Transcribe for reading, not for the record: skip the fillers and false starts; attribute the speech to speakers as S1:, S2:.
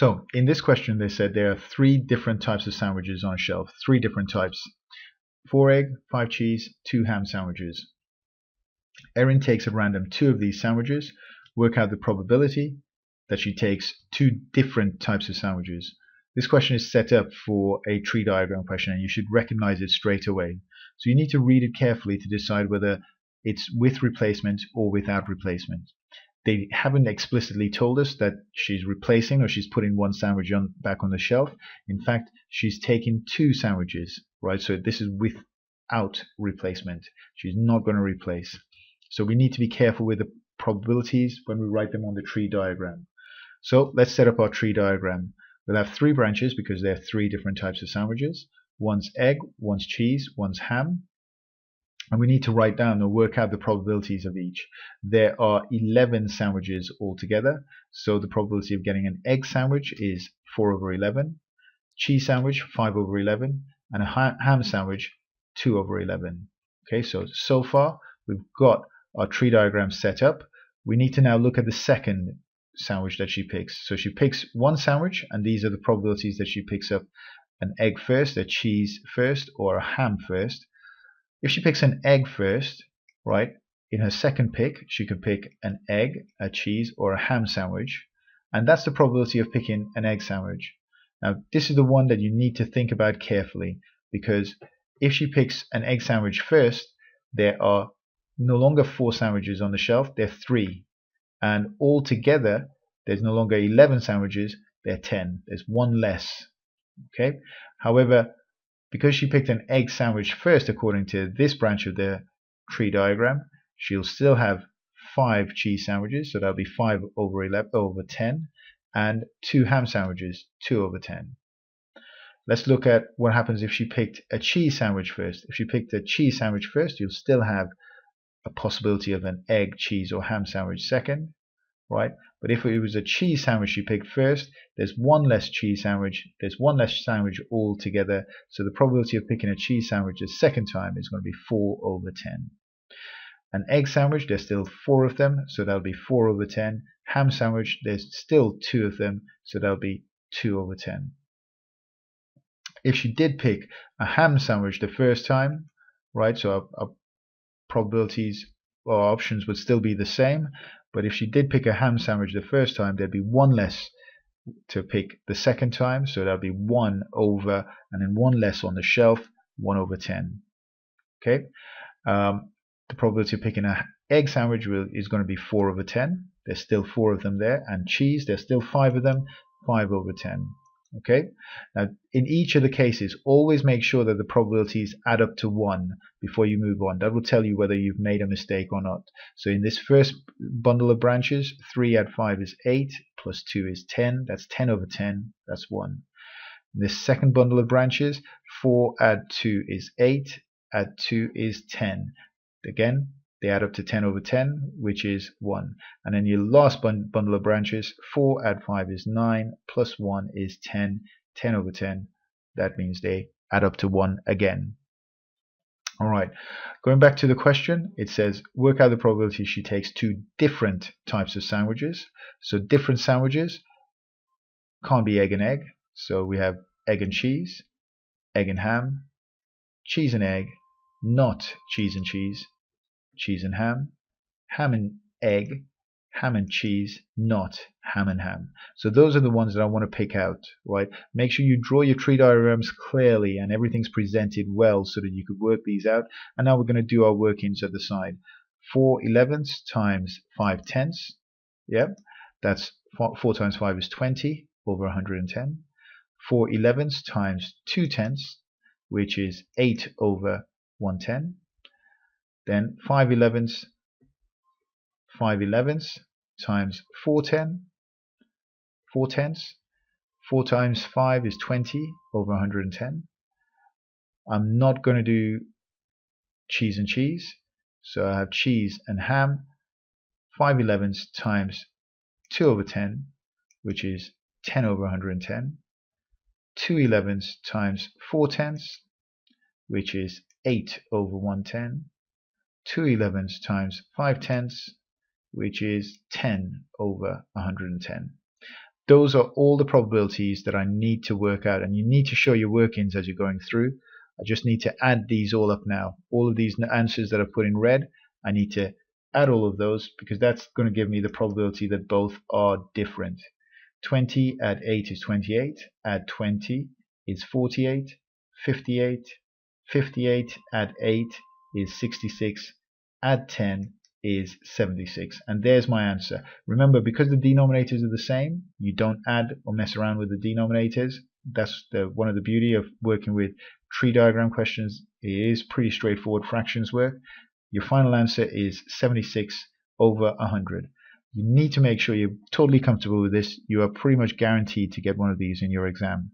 S1: So in this question they said there are 3 different types of sandwiches on a shelf, 3 different types: 4 egg, 5 cheese, 2 ham sandwiches. Erin takes at random 2 of these sandwiches. Work out the probability that she takes 2 different types of sandwiches. This question is set up for a tree diagram question and you should recognize it straight away. So you need to read it carefully to decide whether it's with replacement or without replacement. They haven't explicitly told us that she's replacing or she's putting 1 sandwich back on the shelf. In fact, she's taking 2 sandwiches, right? So this is without replacement. She's not going to replace. So we need to be careful with the probabilities when we write them on the tree diagram. So let's set up our tree diagram. We'll have 3 branches because there are 3 different types of sandwiches. One's egg, one's cheese, one's ham. And we need to write down or work out the probabilities of each. There are 11 sandwiches altogether, so the probability of getting an egg sandwich is 4 over 11, cheese sandwich 5 over 11, and a ham sandwich 2 over 11. Okay, so far we've got our tree diagram set up. We need to now look at the second sandwich that she picks. So she picks 1 sandwich, and these are the probabilities that she picks up an egg first, a cheese first, or a ham first. If she picks an egg first, right, in her second pick, she could pick an egg, a cheese, or a ham sandwich. And that's the probability of picking an egg sandwich. Now, this is the one that you need to think about carefully, because if she picks an egg sandwich first, there are no longer 4 sandwiches on the shelf, there are 3. And altogether, there's no longer 11 sandwiches, there are 10. There's 1 less. Okay. However, because she picked an egg sandwich first, according to this branch of the tree diagram, she'll still have 5 cheese sandwiches, so that'll be 5 over 11 over 10, and 2 ham sandwiches, 2 over 10. Let's look at what happens if she picked a cheese sandwich first. If she picked a cheese sandwich first, you'll still have a possibility of an egg, cheese, or ham sandwich second, right? But if it was a cheese sandwich she picked first, there's 1 less cheese sandwich, there's 1 less sandwich altogether, so the probability of picking a cheese sandwich a second time is going to be 4 over 10. An egg sandwich, there's still 4 of them, so that'll be 4 over 10. Ham sandwich, there's still 2 of them, so that'll be 2 over 10. If she did pick a ham sandwich the first time, right, so our probabilities or options would still be the same, but if she did pick a ham sandwich the first time, there'd be 1 less to pick the second time, so that'll be 1 over, and then 1 less on the shelf, 1 over 10. Okay, the probability of picking an egg sandwich is going to be 4 over 10. There's still 4 of them there, and cheese, there's still 5 of them, 5 over 10. Okay, now in each of the cases, always make sure that the probabilities add up to 1 before you move on. That will tell you whether you've made a mistake or not. So in this first bundle of branches, 3 add 5 is 8, plus 2 is 10, that's 10 over 10, that's 1. In this second bundle of branches, 4 add 2 is 8, add 2 is 10. Again, they add up to 10 over 10, which is 1. And then your last bundle of branches, 4 add 5 is 9, plus 1 is 10, 10 over 10. That means they add up to 1 again. Alright, going back to the question, it says, work out the probability she takes 2 different types of sandwiches. So different sandwiches can't be egg and egg. So we have egg and cheese, egg and ham, cheese and egg, not cheese and cheese, cheese and ham, ham and egg, ham and cheese, not ham and ham. So those are the ones that I want to pick out, right? Make sure you draw your tree diagrams clearly and everything's presented well so that you could work these out. And now we're going to do our workings at the side. 4 11ths times 5 tenths. Yep, that's 4 times 5 is 20 over 110. 4 11ths times 2 tenths, which is 8 over 110. Then 5 11ths times 4 tenths. 4 times 5 is 20 over 110. I'm not going to do cheese and cheese, so I have cheese and ham. 5 11ths times 2 over 10, which is 10 over 110. 2 11ths times 4 tenths, which is 8 over 110. 2 11ths times 5 tenths, which is 10 over 110. those are all the probabilities that I need to work out, and you need to show your workings as you're going through. I just need to add these all up now. All of these answers that I put in red, I need to add all of those because that's going to give me the probability that both are different. 20 add 8 is 28, add 20 is 48, 58, 58 add 8 is 66, add 10 is 76, and there's my answer. Remember, because the denominators are the same, you don't add or mess around with the denominators. That's one of the beauty of working with tree diagram questions. It is pretty straightforward fractions work. Your final answer is 76 over 100. You need to make sure you're totally comfortable with this. You are pretty much guaranteed to get one of these in your exam.